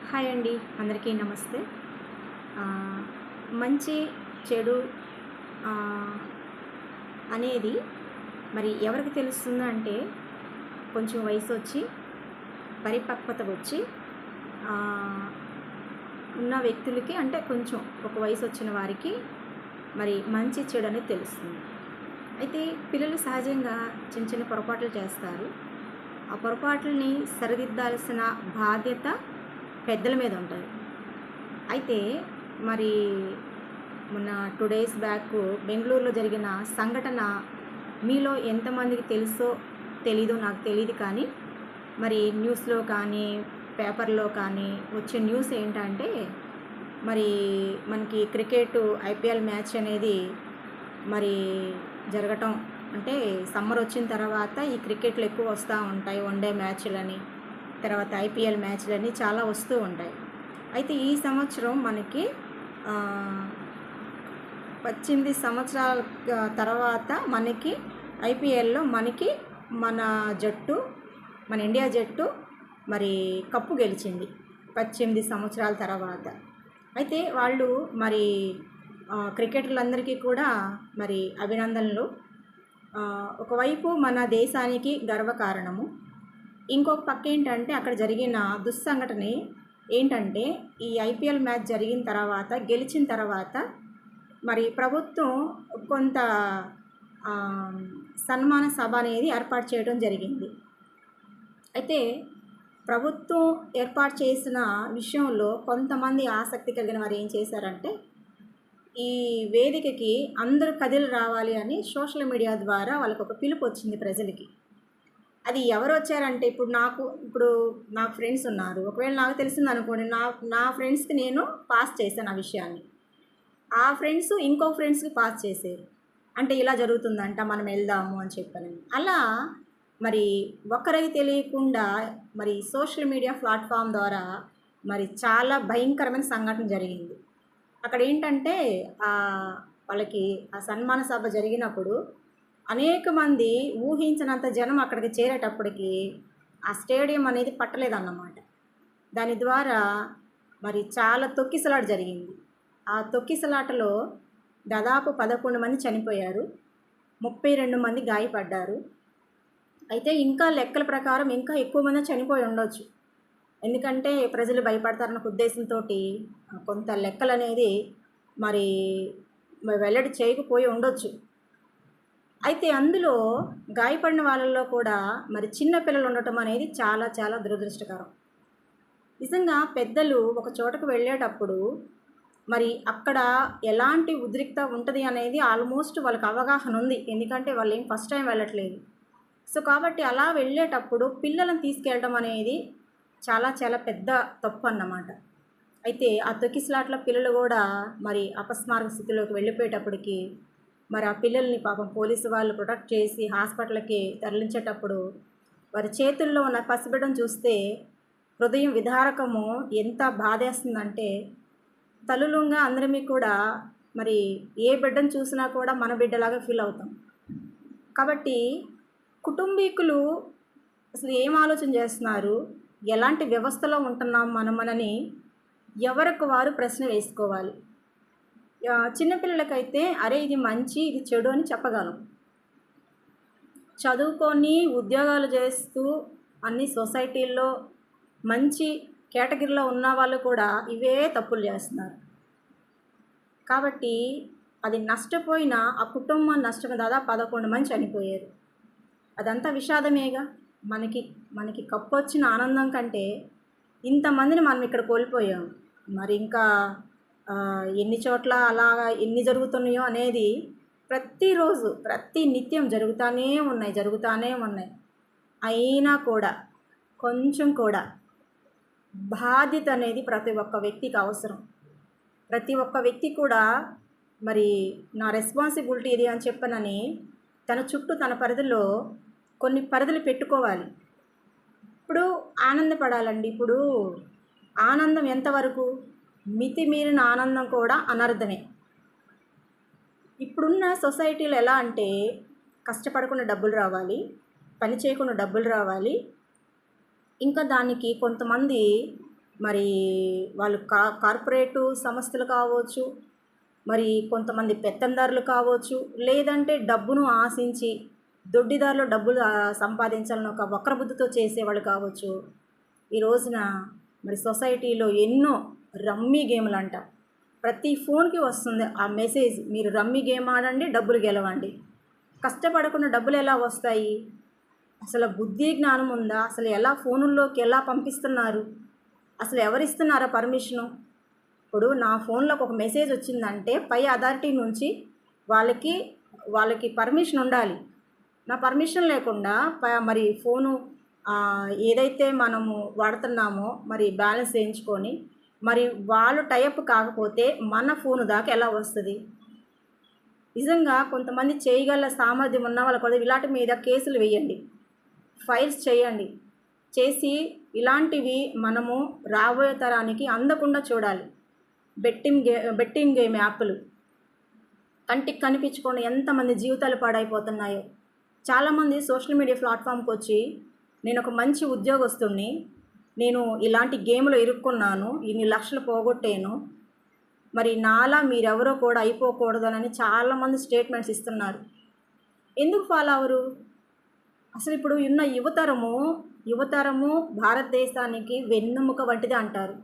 Hi అండి, అందరికీ నమస్తే. మంచి చెడు అనేది మరి ఎవరికి తెలుస్తుందంటే కొంచెం వయసు వచ్చి పరిపక్వత వచ్చి ఉన్న వ్యక్తులకి, అంటే కొంచెం ఒక వయసు వచ్చిన వారికి మరి మంచి చెడు అనేది తెలుస్తుంది. అయితే పిల్లలు సహజంగా చిన్న చిన్న పొరపాట్లు చేస్తారు. ఆ పొరపాట్లని సరిదిద్దాల్సిన బాధ్యత పెద్దల మీద ఉంటుంది. అయితే మరి మొన్న 2 days బ్యాక్ బెంగళూరులో జరిగిన సంఘటన మీలో ఎంతమందికి తెలుసో తెలీదో నాకు తెలియదు, కానీ మరి న్యూస్లో కానీ పేపర్లో కానీ వచ్చే న్యూస్ ఏంటంటే, మరి మనకి క్రికెట్ IPL మ్యాచ్ అనేది మరి జరగటం, అంటే సమ్మర్ వచ్చిన తర్వాత ఈ క్రికెట్లు ఎక్కువ వస్తూ ఉంటాయి, వన్డే మ్యాచ్లని, తర్వాత IPL మ్యాచ్లని చాలా వస్తూ ఉంటాయి. అయితే ఈ సంవత్సరం మనకి 18 సంవత్సరాల తర్వాత మనకి IPLలో మన జట్టు, మన ఇండియా జట్టు మరి కప్పు గెలిచింది 18 సంవత్సరాల తర్వాత. అయితే వాళ్ళు మరి క్రికెటర్లందరికీ కూడా మరి అభినందనలు. ఒకవైపు మన దేశానికి గర్వకారణము, ఇంకొక పక్క ఏంటంటే అక్కడ జరిగిన దుస్సంఘటన ఏంటంటే, ఈ IPL మ్యాచ్ జరిగిన తర్వాత, గెలిచిన తర్వాత మరి ప్రభుత్వం కొంత సన్మాన సభ అనేది ఏర్పాటు చేయడం జరిగింది. అయితే ప్రభుత్వం ఏర్పాటు చేసిన విషయంలో కొంతమంది ఆసక్తి కలిగిన వారు ఏం చేశారంటే, ఈ వేదికకి అందరూ కదిలి రావాలి అని సోషల్ మీడియా ద్వారా వాళ్ళకు ఒక పిలుపు వచ్చింది ప్రజలకి. అది ఎవరు వచ్చారంటే, ఇప్పుడు నాకు ఫ్రెండ్స్ ఉన్నారు. ఒకవేళ నాకు తెలిసింది అనుకోండి, నా ఫ్రెండ్స్కి నేను పాస్ చేశాను ఆ విషయాన్ని. ఆ ఫ్రెండ్స్ ఇంకో ఫ్రెండ్స్కి పాస్ చేశారు. అంటే ఇలా జరుగుతుందంట, మనం వెళ్దాము అని చెప్పని. అలా మరి ఒకరికి తెలియకుండా మరి సోషల్ మీడియా ప్లాట్ఫామ్ ద్వారా మరి చాలా భయంకరమైన సంఘటన జరిగింది. అక్కడ ఏంటంటే వాళ్ళకి ఆ సన్మాన సభ జరిగినప్పుడు అనేక మంది ఊహించినంత జనం అక్కడికి చేరేటప్పటికి ఆ స్టేడియం అనేది పట్టలేదన్నమాట. దాని ద్వారా మరి చాలా తొక్కిసలాట జరిగింది. ఆ తొక్కిసలాటలో దాదాపు 11 మంది చనిపోయారు, 32 మంది గాయపడ్డారు. అయితే ఇంకా లెక్కల ప్రకారం ఇంకా ఎక్కువ మంది చనిపోయి ఉండొచ్చు, ఎందుకంటే ప్రజలు భయపడతారన్న ఉద్దేశంతో కొంత లెక్కలు అనేది మరి వెల్లడి చేయకపోయి ఉండొచ్చు. అయితే అందులో గాయపడిన వాళ్ళల్లో కూడా మరి చిన్న పిల్లలు ఉండటం అనేది చాలా చాలా దురదృష్టకరం. నిజంగా పెద్దలు ఒక చోటకు వెళ్ళేటప్పుడు మరి అక్కడ ఎలాంటి ఉద్రిక్త ఉంటుంది అనేది ఆల్మోస్ట్ వాళ్ళకి అవగాహన ఉంది, ఎందుకంటే వాళ్ళు ఏం ఫస్ట్ టైం వెళ్ళట్లేదు. సో కాబట్టి అలా వెళ్ళేటప్పుడు పిల్లలను తీసుకెళ్ళడం అనేది చాలా చాలా పెద్ద తప్పు అన్నమాట. అయితే ఆ తొక్కిసలాట్లో పిల్లలు కూడా మరి అపస్మారక స్థితిలోకి వెళ్ళిపోయేటప్పటికి మరి ఆ పిల్లల్ని పాపం పోలీసు వాళ్ళు ప్రొటెక్ట్ చేసి హాస్పిటల్కి తరలించేటప్పుడు వారి చేతుల్లో ఉన్న పసిబిడ్డను చూస్తే హృదయం విదారకము ఎంత బాధేస్తుందంటే, తల్లులుగా అందరిమీ కూడా మరి ఏ బిడ్డను చూసినా కూడా మన బిడ్డలాగా ఫీల్ అవుతాం. కాబట్టి కుటుంబీకులు అసలు ఏం ఆలోచన చేస్తున్నారు, ఎలాంటి వ్యవస్థలో ఉంటున్నాం మనమనని ఎవరికి వారు ప్రశ్న వేసుకోవాలి. చిన్నపిల్లలకైతే అరే ఇది మంచి ఇది చెడు అని చెప్పగలం. చదువుకొని ఉద్యోగాలు చేస్తూ అన్ని సొసైటీల్లో మంచి కేటగిరీలో ఉన్న వాళ్ళు కూడా ఇవే తప్పులు చేస్తున్నారు. కాబట్టి అది నష్టపోయిన ఆ కుటుంబం నష్టం, దాదాపు 11 మంది చనిపోయారు. అదంతా విషాదమేగా. మనకి కప్పు వచ్చిన ఆనందం కంటే ఇంతమందిని మనం ఇక్కడ కోల్పోయాం. మరి ఇంకా ఎన్ని చోట్ల అలాగా ఎన్ని జరుగుతున్నాయో అనేది ప్రతిరోజు ప్రతి నిత్యం జరుగుతూనే ఉన్నాయి. అయినా కూడా కొంచెం కూడా బాధ్యత అనేది ప్రతి ఒక్క వ్యక్తికి అవసరం. ప్రతి ఒక్క వ్యక్తి కూడా మరి నా రెస్పాన్సిబిలిటీ ఇది అని చెప్పనని తన చుట్టూ తన పరిధిలో కొన్ని పరిధులు పెట్టుకోవాలి. ఇప్పుడు ఆనందపడాలండి. ఇప్పుడు ఆనందం ఎంతవరకు? మితిమీరిన ఆనందం కూడా అనర్థమే. ఇప్పుడున్న సొసైటీలో ఎలా అంటే, కష్టపడకుండా డబ్బులు రావాలి, పని చేయకుండా డబ్బులు రావాలి, ఇంకా దానికి కొంతమంది మరి వాళ్ళు కార్పొరేటు సంస్థలు కావచ్చు, మరి కొంతమంది పెత్తందారులు కావచ్చు, లేదంటే డబ్బును ఆశించి దొడ్డిదారిలో డబ్బులు సంపాదించాలని ఒక వక్రబుద్ధితో చేసేవాళ్ళు కావచ్చు. ఈ రోజున మరి సొసైటీలో ఎన్నో రమ్మీ గేమ్లు అంట, ప్రతి ఫోన్కి వస్తుంది ఆ మెసేజ్, మీరు రమ్మీ గేమ్ ఆడండి, డబ్బులు గెలవండి. కష్టపడకుండా డబ్బులు ఎలా వస్తాయి? అసలు బుద్ధి జ్ఞానం ఉందా? అసలు ఎలా ఫోనుల్లోకి ఎలా పంపిస్తున్నారు? అసలు ఎవరిస్తున్నారా పర్మిషను? ఇప్పుడు నా ఫోన్లోకి ఒక మెసేజ్ వచ్చిందంటే పై అథారిటీ నుంచి వాళ్ళకి పర్మిషన్ ఉండాలి. నా పర్మిషన్ లేకుండా మరి ఫోను ఏదైతే మనము వాడుతున్నామో మరి బ్యాలెన్స్ వేయించుకొని మరి వాళ్ళు టైప్ కాకపోతే మన ఫోను దాకా ఎలా వస్తుంది? నిజంగా కొంతమంది చేయగల సామర్థ్యం ఉన్న వాళ్ళు కూడా ఇలాంటి మీద కేసులు వేయండి, ఫైల్స్ చేయండి, చేసి ఇలాంటివి మనము రాబోయే తరానికి అందకుండా చూడాలి. బెట్టింగ్ గేమ్ యాప్లు కంటికి కనిపించకుండా ఎంతమంది జీవితాలు పాడైపోతున్నాయో. చాలామంది సోషల్ మీడియా ప్లాట్ఫామ్కి వచ్చి నేను ఒక మంచి ఉద్యోగస్తుడిని, నేను ఇలాంటి గేమ్లో ఇరుక్కున్నాను, ఇన్ని లక్షలు పోగొట్టాను, మరి నాలా మీరెవరో కూడా అయిపోకూడదనని చాలామంది స్టేట్మెంట్స్ ఇస్తున్నారు. ఎందుకు ఫాలో అవరు? అసలు ఇప్పుడు ఉన్న యువతరము భారతదేశానికి వెన్నెముక వంటిది అంటారు.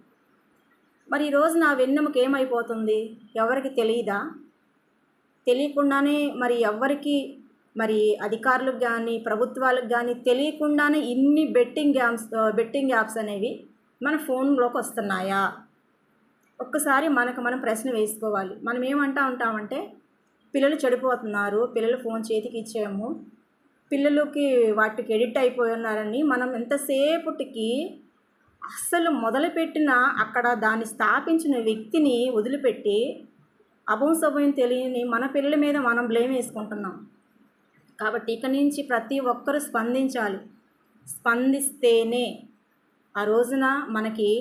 మరి ఈరోజు నా వెన్నెముక ఏమైపోతుంది? ఎవరికి తెలియదా? తెలియకుండానే మరి ఎవరికి, మరి అధికారులకు కానీ ప్రభుత్వాలకు కానీ తెలియకుండానే ఇన్ని బెట్టింగ్ యాప్స్ అనేవి మన ఫోన్లోకి వస్తున్నాయా? ఒక్కసారి మనం ప్రశ్న వేసుకోవాలి. మనం ఏమంటా ఉంటామంటే పిల్లలు చెడిపోతున్నారు, పిల్లలు ఫోన్ చేతికి ఇచ్చాము, పిల్లలకి వాటికి ఎడిక్ట్ అయిపోయి ఉన్నారని మనం ఎంతసేపటికి అస్సలు మొదలుపెట్టిన అక్కడ దాన్ని స్థాపించిన వ్యక్తిని వదిలిపెట్టి అభంశభం తెలియని మన పిల్లల మీద మనం బ్లేమ్ వేసుకుంటున్నాం. కాబట్టి ఇక నుంచి ప్రతి ఒక్కరూ స్పందించాలి. స్పందిస్తేనే ఆ రోజున మనకి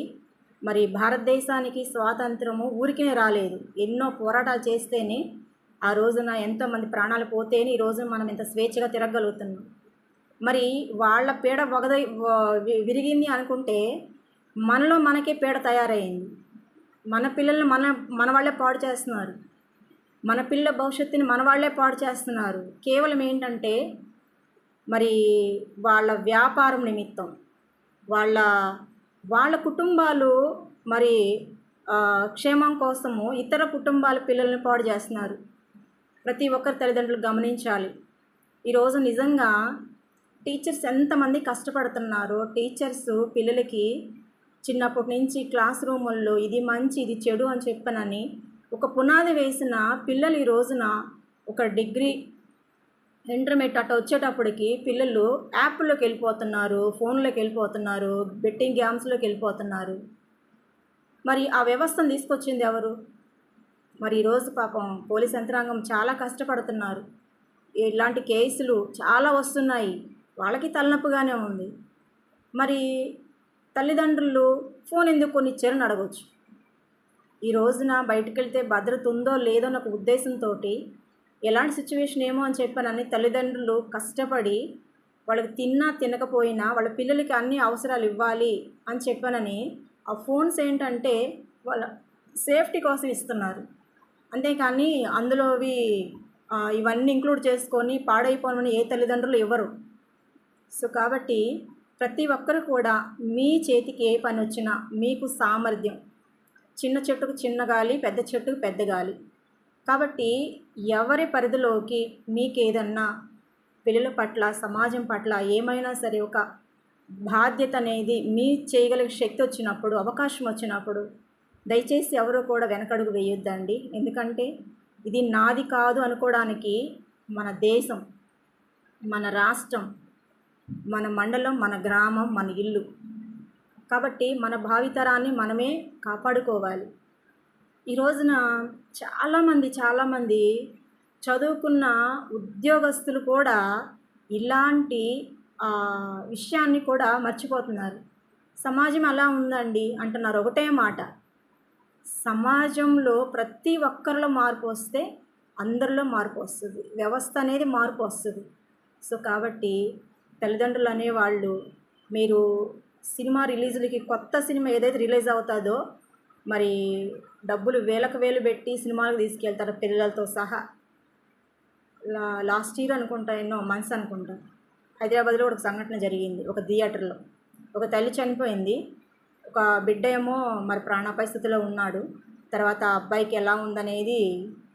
మరి భారతదేశానికి స్వాతంత్రము ఊరికే రాలేదు, ఎన్నో పోరాటాలు చేస్తేనే ఆ రోజున ఎంతోమంది ప్రాణాలు పోతేనే ఈ రోజున మనం ఎంత స్వేచ్ఛగా తిరగలుగుతున్నాం. మరి వాళ్ళ పీడ విరిగింది అనుకుంటే మనలో మనకే పీడ తయారైంది. మన పిల్లల్ని మన వాళ్ళే పాడు చేస్తున్నారు, మన పిల్లల భవిష్యత్తుని మన వాళ్ళే పాడు చేస్తున్నారు. కేవలం ఏంటంటే మరి వాళ్ళ వ్యాపారం నిమిత్తం వాళ్ళ కుటుంబాలు మరి క్షేమం కోసము ఇతర కుటుంబాల పిల్లల్ని పాడు చేస్తున్నారు. ప్రతి ఒక్కరు తల్లిదండ్రులు గమనించాలి. ఈరోజు నిజంగా టీచర్స్ ఎంతమంది కష్టపడుతున్నారో, టీచర్స్ పిల్లలకి చిన్నప్పటి నుంచి క్లాస్ రూముల్లో ఇది మంచి ఇది చెడు అని చెప్పనని ఒక పునాది వేసిన పిల్లలు ఈ రోజున ఒక డిగ్రీ ఇంటర్మీడియట్ అట్లా వచ్చేటప్పటికి పిల్లలు యాప్లోకి వెళ్ళిపోతున్నారు, ఫోన్లోకి వెళ్ళిపోతున్నారు, బెట్టింగ్ గేమ్స్లోకి వెళ్ళిపోతున్నారు. మరి ఆ వ్యవస్థను తీసుకొచ్చింది ఎవరు? మరి ఈరోజు పాపం పోలీస్ యంత్రాంగం చాలా కష్టపడుతున్నారు. ఇలాంటి కేసులు చాలా వస్తున్నాయి, వాళ్ళకి తలనొప్పిగానే ఉంది. మరి తల్లిదండ్రులు ఫోన్ ఎందుకు కొనిచ్చారని అడగవచ్చు. ఈ రోజున బయటకు వెళ్తే భద్రత ఉందో లేదో అని ఒక ఉద్దేశంతో ఎలాంటి సిచ్యువేషన్ ఏమో అని చెప్పనని తల్లిదండ్రులు కష్టపడి వాళ్ళకి తిన్నా తినకపోయినా వాళ్ళ పిల్లలకి అన్ని అవసరాలు ఇవ్వాలి అని చెప్పనని ఆ ఫోన్స్ ఏంటంటే వాళ్ళ సేఫ్టీ కోసం ఇస్తున్నారు. అంతేకాని అందులోవి ఇవన్నీ ఇంక్లూడ్ చేసుకొని పాడైపోవని ఏ తల్లిదండ్రులు ఇవ్వరు. సో కాబట్టి ప్రతి ఒక్కరు కూడా మీ చేతికి ఏ పని వచ్చినా మీకు సామర్థ్యం, చిన్న చెట్టుకు చిన్న గాలి, పెద్ద చెట్టుకు పెద్ద గాలి. కాబట్టి ఎవరి పరిధిలోకి మీకేదన్నా పిల్లల పట్ల, సమాజం పట్ల ఏమైనా సరే ఒక బాధ్యత అనేది మీ చేయగలిగే శక్తి వచ్చినప్పుడు, అవకాశం వచ్చినప్పుడు దయచేసి ఎవరూ కూడా వెనకడుగు వేయొద్దండి. ఎందుకంటే ఇది నాది కాదు అనుకోవడానికి మన దేశం, మన రాష్ట్రం, మన మండలం, మన గ్రామం, మన ఇల్లు. కాబట్టి మన భావితరాన్ని మనమే కాపాడుకోవాలి. ఈ రోజున చాలామంది చదువుకున్న ఉద్యోగస్తులు కూడా ఇలాంటి విషయాన్ని కూడా మర్చిపోతున్నారు. సమాజం అలా ఉందండి అంటున్నారు. ఒకటే మాట, సమాజంలో ప్రతి ఒక్కరిలో మార్పు వస్తే అందరిలో మార్పు వస్తుంది, వ్యవస్థ అనేది మార్పు వస్తుంది. సో కాబట్టి తల్లిదండ్రులు అనేవాళ్ళు మీరు సినిమా రిలీజులకి కొత్త సినిమా ఏదైతే రిలీజ్ అవుతుందో మరి డబ్బులు వేలకు వేలు పెట్టి సినిమాలకు తీసుకెళ్తారు పిల్లలతో సహా. లాస్ట్ ఇయర్ అనుకుంటా, ఎన్నో మంత్స్ అనుకుంటా, హైదరాబాద్లో ఒక సంఘటన జరిగింది. ఒక థియేటర్లో ఒక తల్లి చనిపోయింది, ఒక బిడ్డ ఏమో మరి ప్రాణాపాయ స్థితిలో ఉన్నాడు. తర్వాత ఆ అబ్బాయికి ఎలా ఉందనేది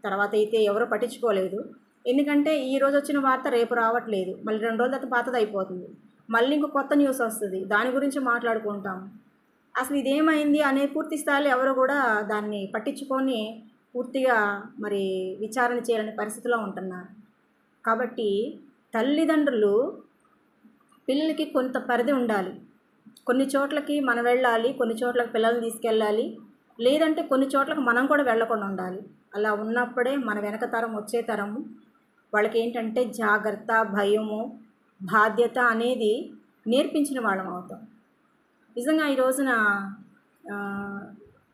తర్వాత అయితే ఎవరూ పట్టించుకోలేదు. ఎందుకంటే ఈరోజు వచ్చిన వార్త రేపు రావట్లేదు, మళ్ళీ 2 రోజుల తర్వాత పాతది అయిపోతుంది, మళ్ళీ ఇంకో కొత్త న్యూస్ వస్తుంది, దాని గురించి మాట్లాడుకుంటాం. అసలు ఇదేమైంది అనే పూర్తి స్థాయిలో ఎవరు కూడా దాన్ని పట్టించుకొని పూర్తిగా మరి విచారణ చేయాలనే పరిస్థితిలో ఉంటున్నారు. కాబట్టి తల్లిదండ్రులు పిల్లలకి కొంత పరిధి ఉండాలి. కొన్ని చోట్లకి మనం వెళ్ళాలి, కొన్ని చోట్లకి పిల్లల్ని తీసుకెళ్ళాలి, లేదంటే కొన్ని చోట్లకి మనం కూడా వెళ్ళకుండా ఉండాలి. అలా ఉన్నప్పుడే మన వెనక తరం వచ్చే తరము వాళ్ళకి ఏంటంటే జాగ్రత్త, భయము, బాధ్యత అనేది నేర్పించిన వాళ్ళం అవుతాం. నిజంగా ఈ రోజున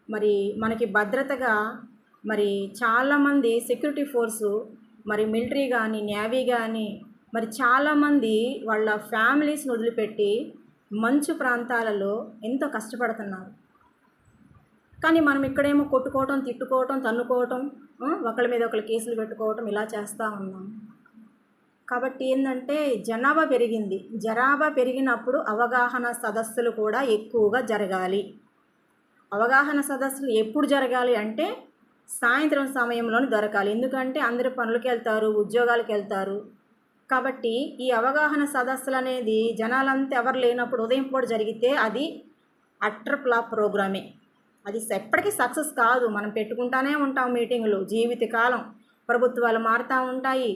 మరి మనకి భద్రతగా మరి చాలామంది సెక్యూరిటీ ఫోర్సు, మరి మిలిటరీ కానీ, నేవీ కానీ, మరి చాలామంది వాళ్ళ ఫ్యామిలీస్ని వదిలిపెట్టి మంచు ప్రాంతాలలో ఎంతో కష్టపడుతున్నారు. కానీ మనం ఇక్కడేమో కొట్టుకోవటం, తిట్టుకోవటం, తన్నుకోవటం, ఒకళ్ళ మీద ఒకళ్ళు కేసులు పెట్టుకోవటం ఇలా చేస్తూ ఉన్నాం. కాబట్టి ఏంటంటే జనాభా పెరిగింది. జనాభా పెరిగినప్పుడు అవగాహన సదస్సులు కూడా ఎక్కువగా జరగాలి. అవగాహన సదస్సులు ఎప్పుడు జరగాలి అంటే సాయంత్రం సమయంలోనే దొరకాలి. ఎందుకంటే అందరూ పనులకు వెళ్తారు, ఉద్యోగాలకు వెళ్తారు. కాబట్టి ఈ అవగాహన సదస్సులు అనేది జనాలంతా ఎవరు లేనప్పుడు ఉదయం పూట జరిగితే అది అట్టర్ ఫ్లాప్ ప్రోగ్రామే. అది ఎప్పటికీ సక్సెస్ కాదు. మనం పెట్టుకుంటానే ఉంటాం మీటింగులు జీవితకాలం, ప్రభుత్వాలు మారుతూ ఉంటాయి,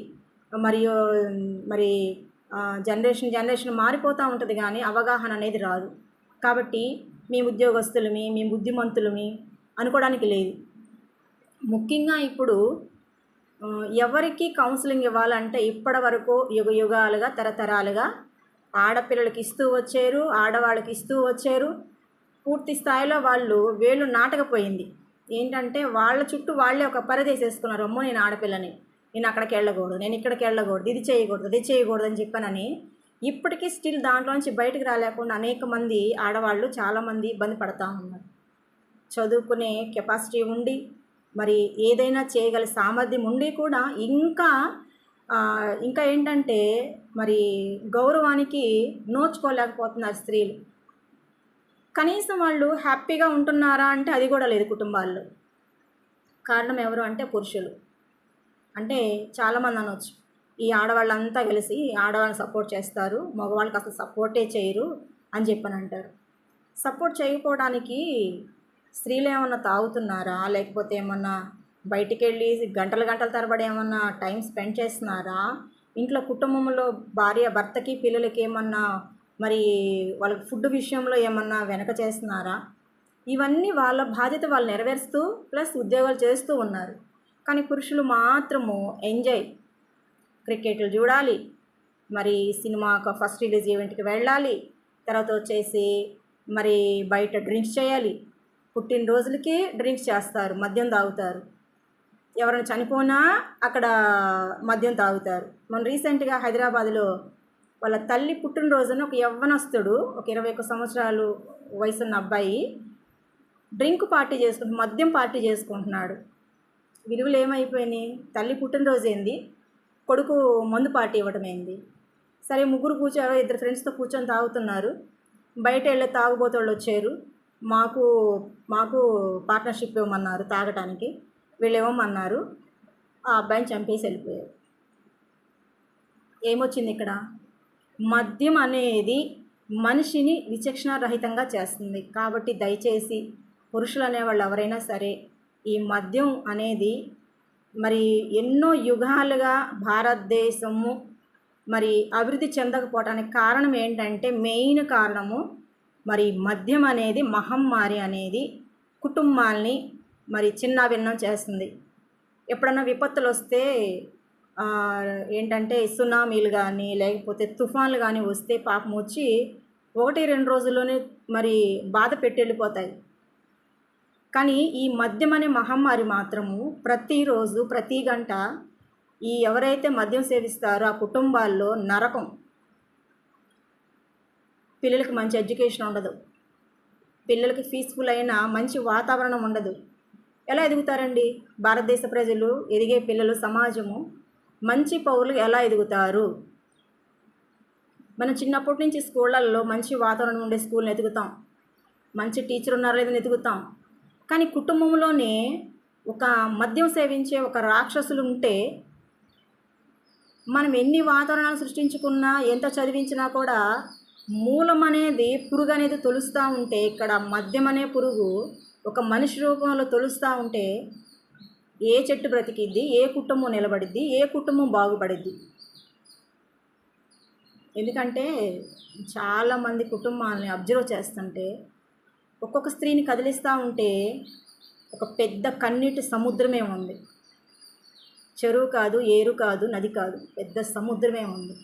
మరియు మరి జనరేషన్ మారిపోతూ ఉంటుంది, కానీ అవగాహన అనేది రాదు. కాబట్టి మీ ఉద్యోగస్తులమి, మీ బుద్ధిమంతులమి అనుకోవడానికి లేదు. ముఖ్యంగా ఇప్పుడు ఎవరికి కౌన్సిలింగ్ ఇవ్వాలంటే ఇప్పటి వరకు యుగాలుగా తరతరాలుగా ఆడపిల్లలకి ఇస్తూ వచ్చారు, ఆడవాళ్ళకి ఇస్తూ వచ్చారు. పూర్తి స్థాయిలో వాళ్ళు వేళ్ళు నాటకపోయింది. ఏంటంటే వాళ్ళ చుట్టూ వాళ్ళే ఒక పరిదేసేసుకున్నారు. అమ్మో నేను ఆడపిల్లని, నేను అక్కడికి వెళ్ళకూడదు, నేను ఇక్కడికి వెళ్ళకూడదు, ఇది చేయకూడదు, అది చేయకూడదు అని చెప్పానని ఇప్పటికీ స్టిల్ దాంట్లోంచి బయటకు రాలేకుండా అనేక మంది ఆడవాళ్ళు చాలామంది ఇబ్బంది పడుతూ ఉన్నారు. చదువుకునే కెపాసిటీ ఉండి మరి ఏదైనా చేయగల సామర్థ్యం ఉండి కూడా ఇంకా ఏంటంటే మరి గౌరవానికి నోచుకోలేకపోతున్నారు స్త్రీలు. కనీసం వాళ్ళు హ్యాపీగా ఉంటున్నారా అంటే అది కూడా లేదు కుటుంబాల్లో. కారణం ఎవరు అంటే పురుషులు. అంటే చాలామంది అనొచ్చు, ఈ ఆడవాళ్ళంతా కలిసి ఆడవాళ్ళని సపోర్ట్ చేస్తారు, మగవాళ్ళకి అసలు సపోర్టే చేయరు అని చెప్పని అంటారు. సపోర్ట్ చేయకపోవడానికి స్త్రీలు ఏమన్నా తాగుతున్నారా, లేకపోతే ఏమన్నా బయటికి వెళ్ళి గంటల తరబడి ఏమన్నా టైం స్పెండ్ చేస్తున్నారా, ఇంట్లో కుటుంబంలో భార్య భర్తకి పిల్లలకి ఏమన్నా మరి వాళ్ళకి ఫుడ్ విషయంలో ఏమన్నా వెనక చేస్తున్నారా? ఇవన్నీ వాళ్ళ బాధ్యత వాళ్ళు నెరవేరుస్తూ ప్లస్ ఉద్యోగాలు చేస్తూ ఉన్నారు. కానీ పురుషులు మాత్రము ఎంజాయ్, క్రికెట్లు చూడాలి, మరి సినిమాకు ఫస్ట్ రిలీజ్ ఈవెంట్కి వెళ్ళాలి, తర్వాత వచ్చేసి మరి బయట డ్రింక్స్ చేయాలి, పుట్టినరోజులకి డ్రింక్స్ చేస్తారు, మద్యం తాగుతారు, ఎవరైనా చనిపోయినా అక్కడ మద్యం తాగుతారు. మన రీసెంట్గా హైదరాబాద్లో వాళ్ళ తల్లి పుట్టినరోజున ఒక యవ్వనస్తుడు, ఒక 21 సంవత్సరాలు వయసున్న అబ్బాయి డ్రింక్ పార్టీ చేసుకుంటున్నాడు, మద్యం పార్టీ చేసుకుంటున్నాడు. విలువలు ఏమైపోయినాయి? తల్లి పుట్టినరోజు ఏంది, కొడుకు మందు పార్టీ ఇవ్వటం ఏంది? సరే ముగ్గురు కూర్చో, 2 ఫ్రెండ్స్తో కూర్చొని తాగుతున్నారు. బయట వెళ్ళే తాగుబోతోళ్ళు వచ్చారు, మాకు పార్ట్నర్షిప్ ఇవ్వమన్నారు తాగటానికి. వీళ్ళు ఇవ్వమన్నారు, ఆ అబ్బాయిని చంపేసి వెళ్ళిపోయారు. ఏమొచ్చింది ఇక్కడ? మద్యం అనేది మనిషిని విచక్షణారహితంగా చేస్తుంది. కాబట్టి దయచేసి పురుషులు అనేవాళ్ళు ఎవరైనా సరే ఈ మద్యం అనేది మరి ఎన్నో యుగాలుగా భారతదేశము మరి అభివృద్ధి చెందకపోవటానికి కారణం ఏంటంటే మెయిన్ కారణము మరి మద్యం అనేది మహమ్మారి అనేది కుటుంబాల్ని మరి చిన్నాభిన్నం చేస్తుంది. ఎప్పుడన్నా విపత్తులు వస్తే ఏంటంటే సునామీలు కానీ లేకపోతే తుఫాన్లు కానీ వస్తే పాపం వచ్చి 1-2 రోజుల్లోనే మరి బాధ పెట్టి వెళ్ళిపోతాయి. కానీ ఈ మద్యం అనే మహమ్మారి మాత్రము ప్రతిరోజు ప్రతి గంట ఈ ఎవరైతే మద్యం సేవిస్తారో ఆ కుటుంబాల్లో నరకం. పిల్లలకి మంచి ఎడ్యుకేషన్ ఉండదు, పిల్లలకి పీస్ఫుల్ అయిన మంచి వాతావరణం ఉండదు. ఎలా ఎదుగుతారండి భారతదేశ ప్రజలు, ఎదిగే పిల్లలు, సమాజము మంచి పౌరులు ఎలా ఎదుగుతారు? మనం చిన్నప్పటి నుంచి స్కూళ్ళల్లో మంచి వాతావరణం ఉండే స్కూల్ని ఎదుగుతాం, మంచి టీచర్ ఉన్నారో లేదని ఎదుగుతాం. కానీ కుటుంబంలోనే ఒక మద్యం సేవించే ఒక రాక్షసులు ఉంటే మనం ఎన్ని వాతావరణాలు సృష్టించుకున్నా, ఎంత చదివించినా కూడా మూలం అనేది, పురుగు అనేది తొలుస్తూ ఉంటే, ఇక్కడ మద్యం అనే పురుగు ఒక మనిషి రూపంలో తొలుస్తూ ఉంటే ఏ చెట్టు బ్రతికిద్ది, ఏ కుటుంబం నిలబడిద్ది, ఏ కుటుంబం బాగుపడిద్ది? ఎందుకంటే చాలామంది కుటుంబాలని అబ్జర్వ్ చేస్తుంటే ఒక్కొక్క స్త్రీని కదిలిస్తూ ఉంటే ఒక పెద్ద కన్నీటి సముద్రమే ఉంది. చెరువు కాదు, ఏరు కాదు, నది కాదు, పెద్ద సముద్రమే ఉంది.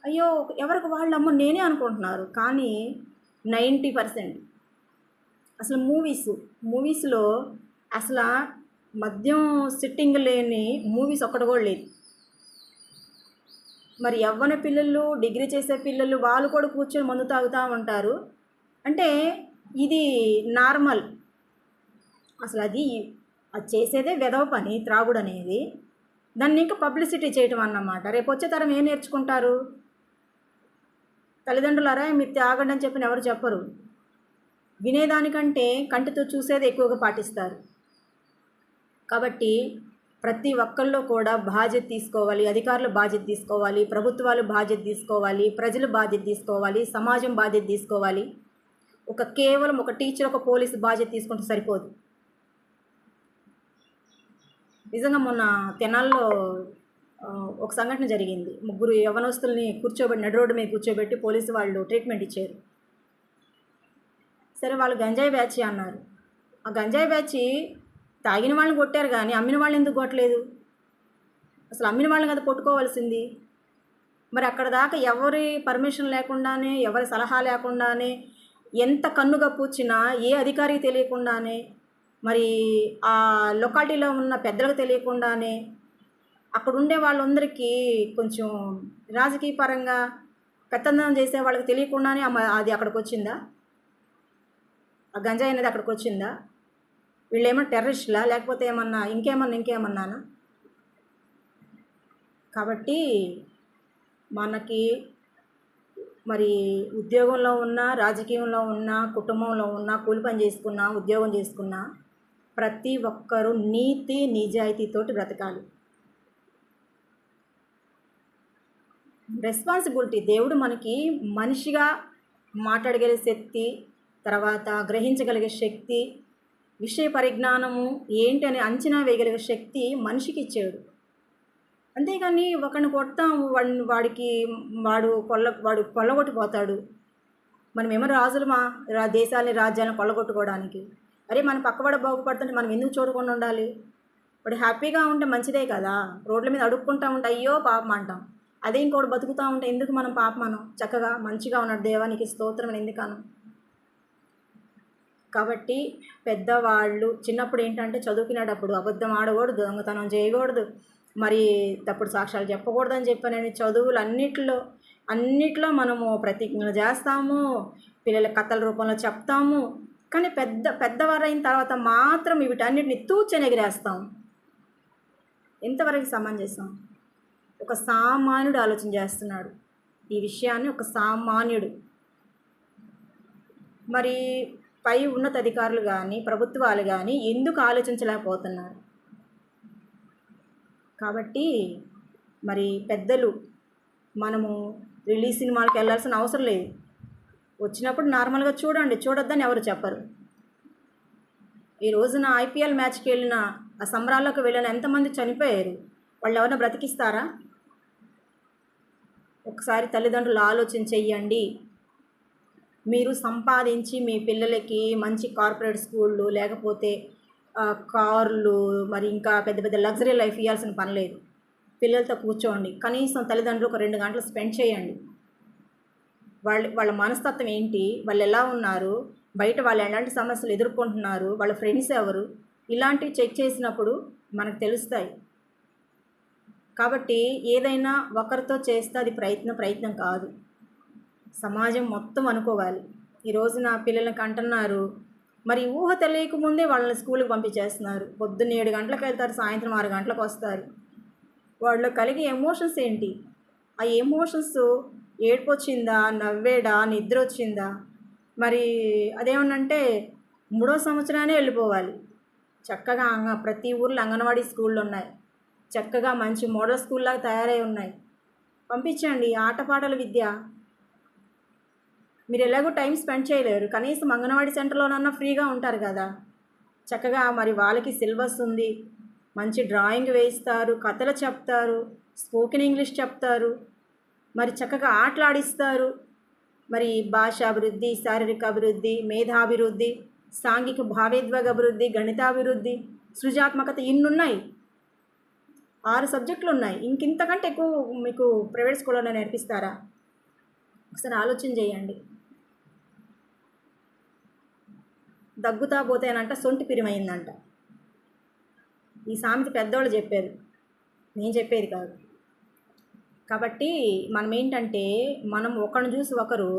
అయ్యో ఎవరికి వాళ్ళమ్మ నేనే అనుకుంటున్నారు. కానీ 90% అసలు మూవీస్లో అసలు మద్యం సిట్టింగ్ లేని మూవీస్ ఒక్కటి కూడా లేదు. మరి యవ్వన పిల్లలు, డిగ్రీ చేసే పిల్లలు వాళ్ళు కూడా కూర్చొని మందు తాగుతూ ఉంటారు. అంటే ఇది నార్మల్. అసలు అది చేసేదే వెధవ పని, త్రాగుడు అనేది. దాన్ని ఇంకా పబ్లిసిటీ చేయటం అన్నమాట. రేపు వచ్చే తరం ఏం నేర్చుకుంటారు? తల్లిదండ్రులారా మీరు త్యాగండి అని చెప్పిన ఎవరు చెప్పరు. వినేదానికంటే కంటితో చూసేది ఎక్కువగా పాటిస్తారు. కాబట్టి ప్రతి ఒక్కళ్ళు కూడా బాధ్యత తీసుకోవాలి. అధికారులు బాధ్యత తీసుకోవాలి, ప్రభుత్వాలు బాధ్యత తీసుకోవాలి, ప్రజలు బాధ్యత తీసుకోవాలి, సమాజం బాధ్యత తీసుకోవాలి. కేవలం ఒక టీచర్, ఒక పోలీసు బాధ్యత తీసుకుంటే సరిపోదు. నిజంగా మొన్న తెనాల్లో ఒక సంఘటన జరిగింది. 3 యవ్వనస్తుల్ని నడి రోడ్డు మీద కూర్చోబెట్టి పోలీసు వాళ్ళు ట్రీట్మెంట్ ఇచ్చారు. సరే వాళ్ళు గంజాయి బ్యాచ్ అన్నారు. ఆ గంజాయి బ్యాచ్ తాగిన వాళ్ళని కొట్టారు కానీ అమ్మిన వాళ్ళని ఎందుకు కొట్టలేదు? అసలు అమ్మిన వాళ్ళని కదా కొట్టుకోవాల్సింది. మరి అక్కడ దాకా ఎవరి పర్మిషన్ లేకుండానే, ఎవరి సలహా లేకుండానే, ఎంత కన్నుగా పూడ్చినా ఏ అధికారికి తెలియకుండానే, మరి ఆ లొకాలిటీలో ఉన్న పెద్దలకు తెలియకుండానే, అక్కడ ఉండే వాళ్ళందరికీ కొంచెం రాజకీయ పరంగా పెత్తందనం చేసే వాళ్ళకి తెలియకుండానే అది అక్కడికి వచ్చిందా? ఆ గంజాయి అనేది అక్కడికి వచ్చిందా? వీళ్ళు ఏమన్నా టెర్రరిస్టులా, లేకపోతే ఏమన్నా ఇంకేమన్నానా? కాబట్టి మనకి మరి ఉద్యోగంలో ఉన్న, రాజకీయంలో ఉన్న, కుటుంబంలో ఉన్న, కూలి పని చేసుకున్నా, ఉద్యోగం చేసుకున్నా ప్రతి ఒక్కరూ నీతి నిజాయితీతోటి బ్రతకాలి. రెస్పాన్సిబిలిటీ దేవుడు మనకి మనిషిగా మాట్లాడగలిగే శక్తి, తర్వాత గ్రహించగలిగే శక్తి, విషయ పరిజ్ఞానము ఏంటి అని అంచనా వేయగలిగే శక్తి మనిషికి ఇచ్చాడు. అంతేగాని ఒకరిని కొడతాం, వాడు కొల్లగొట్టిపోతాడు. మనమేమో రాజులమా దేశాలని, రాజ్యాలను కొల్లగొట్టుకోవడానికి? అరే మన పక్కవాడు బాగుపడుతుంటే మనం ఎందుకు చూడకుండా ఉండాలి? వాడు హ్యాపీగా ఉంటే మంచిదే కదా. రోడ్ల మీద అడుక్కుంటూ ఉంటే అయ్యో పాపం అంటాం. అదే ఇంకోటి బతుకుతూ ఉంటే ఎందుకు మనం పాపమనం? చక్కగా మంచిగా ఉన్నాడు, దేవానికి స్తోత్రం అని ఎందుకనం? కాబట్టి పెద్దవాళ్ళు చిన్నప్పుడు ఏంటంటే చదువుకునేటప్పుడు అబద్ధం ఆడకూడదు, దొంగతనం చేయకూడదు, మరి తప్పుడు సాక్ష్యాలు చెప్పకూడదని చెప్పని చదువులు అన్నిట్లో మనము ప్రతిజ్ఞలు చేస్తాము, పిల్లల కథల రూపంలో చెప్తాము. కానీ పెద్దవారైన తర్వాత మాత్రం వీటన్నిటిని తూచని ఎగిరేస్తాం. ఎంతవరకు సమంజసం? ఒక సామాన్యుడు ఆలోచన చేస్తున్నాడు ఈ విషయాన్ని, ఒక సామాన్యుడు. మరి పై ఉన్నతాధికారులు కానీ, ప్రభుత్వాలు కానీ ఎందుకు ఆలోచించలేకపోతున్నారు? కాబట్టి మరి పెద్దలు, మనము రిలీజ్ సినిమాలకు వెళ్ళాల్సిన అవసరం లేదు. వచ్చినప్పుడు నార్మల్గా చూడండి, చూడొద్దని ఎవరు చెప్పరు. ఈ రోజున IPL మ్యాచ్కి వెళ్ళిన, ఆ సంబరాల్లోకి వెళ్ళిన ఎంతమంది చనిపోయారు? వాళ్ళు ఎవరైనా బ్రతికిస్తారా? ఒకసారి తల్లిదండ్రులు ఆలోచన చెయ్యండి. మీరు సంపాదించి మీ పిల్లలకి మంచి కార్పొరేట్ స్కూళ్ళు, లేకపోతే కార్లు, మరి ఇంకా పెద్ద పెద్ద లగ్జరీ లైఫ్ ఇవ్వాల్సిన పని లేదు. పిల్లలతో కూర్చోండి, కనీసం తల్లిదండ్రులు ఒక 2 గంటలు స్పెండ్ చేయండి. వాళ్ళ మనస్తత్వం ఏంటి, వాళ్ళు ఎలా ఉన్నారు, బయట వాళ్ళు ఎలాంటి సమస్యలు ఎదుర్కొంటున్నారు, వాళ్ళ ఫ్రెండ్స్ ఎవరు, ఇలాంటివి చెక్ చేసినప్పుడు మనకు తెలుస్తాయి. కాబట్టి ఏదైనా ఒకరితో చేస్తే అది ప్రయత్నం కాదు. సమాజం మొత్తం అనుకోవాలి. ఈ రోజున పిల్లలకి అంటున్నారు, మరి ఊహ తెలియకముందే వాళ్ళని స్కూల్కి పంపించేస్తున్నారు. పొద్దున్న 7 గంటలకు వెళ్తారు, సాయంత్రం 6 గంటలకు వస్తారు. వాళ్ళు కలిగే ఎమోషన్స్ ఏంటి? ఆ ఎమోషన్స్ ఏడుపు వచ్చిందా, నవ్వేడా, నిద్ర వచ్చిందా? మరి అదేమన్నంటే 3వ సంవత్సరానే వెళ్ళిపోవాలి. చక్కగా ప్రతి ఊర్లో అంగన్వాడీ స్కూళ్ళు ఉన్నాయి. చక్కగా మంచి మోడల్ స్కూల్లాగా తయారై ఉన్నాయి. పంపించండి. ఆటపాటల విద్య. మీరు ఎలాగో టైం స్పెండ్ చేయలేరు, కనీసం అంగన్వాడీ సెంటర్లోనన్నా ఫ్రీగా ఉంటారు కదా. చక్కగా మరి వాళ్ళకి సిలబస్ ఉంది, మంచి డ్రాయింగ్ వేయిస్తారు, కథలు చెప్తారు, స్పోకెన్ ఇంగ్లీష్ చెప్తారు, మరి చక్కగా ఆటలాడిస్తారు. మరి భాషాభివృద్ధి, శారీరక అభివృద్ధి, మేధాభివృద్ధి, సాంఘిక భావోద్వేగ అభివృద్ధి, గణితాభివృద్ధి, సృజనాత్మకత ఇన్నున్నాయి. 6 సబ్జెక్టులు ఉన్నాయి. ఇంకింతకంటే ఎక్కువ మీకు ప్రైవేట్ స్కూల్లో నేర్పిస్తారా? ఒకసారి ఆలోచన చేయండి. దగ్గుతా పోతేనంట సొంటి పిరిమైందంట. ఈ సామెత పెద్దవాళ్ళు చెప్పారు, నేను చెప్పేది కాదు. కాబట్టి మనం ఏంటంటే, మనం ఒకరిని చూసి ఒకరు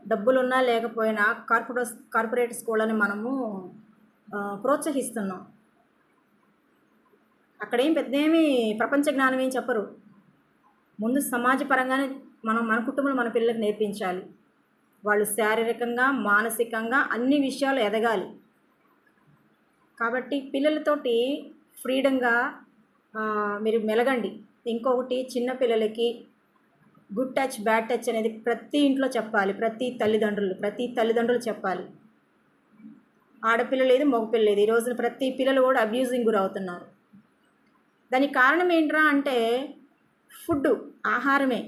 డబ్బులున్నా లేకపోయినా కార్పొరేట్ స్కూళ్ళని మనము ప్రోత్సహిస్తున్నాం. అక్కడేం పెద్దేమీ ప్రపంచ జ్ఞానం ఏం చెప్పరు. ముందు సమాజపరంగానే మన కుటుంబంలో మన పిల్లలకు నేర్పించాలి. వాళ్ళు శారీరకంగా, మానసికంగా అన్ని విషయాలు ఎదగాలి. కాబట్టి పిల్లలతోటి ఫ్రీడంగా మీరు మెలగండి. ఇంకొకటి, చిన్న పిల్లలకి గుడ్ టచ్, బ్యాడ్ టచ్ అనేది ప్రతి ఇంట్లో చెప్పాలి. ప్రతి తల్లిదండ్రులు చెప్పాలి. ఆడపిల్ల లేదు, మగపిల్ల లేదు. ఈ రోజున ప్రతి పిల్లలు కూడా అబ్యూజింగ్ గురవుతున్నారు. దానికి కారణం ఏంట్రా అంటే ఫుడ్డు, ఆహారమే.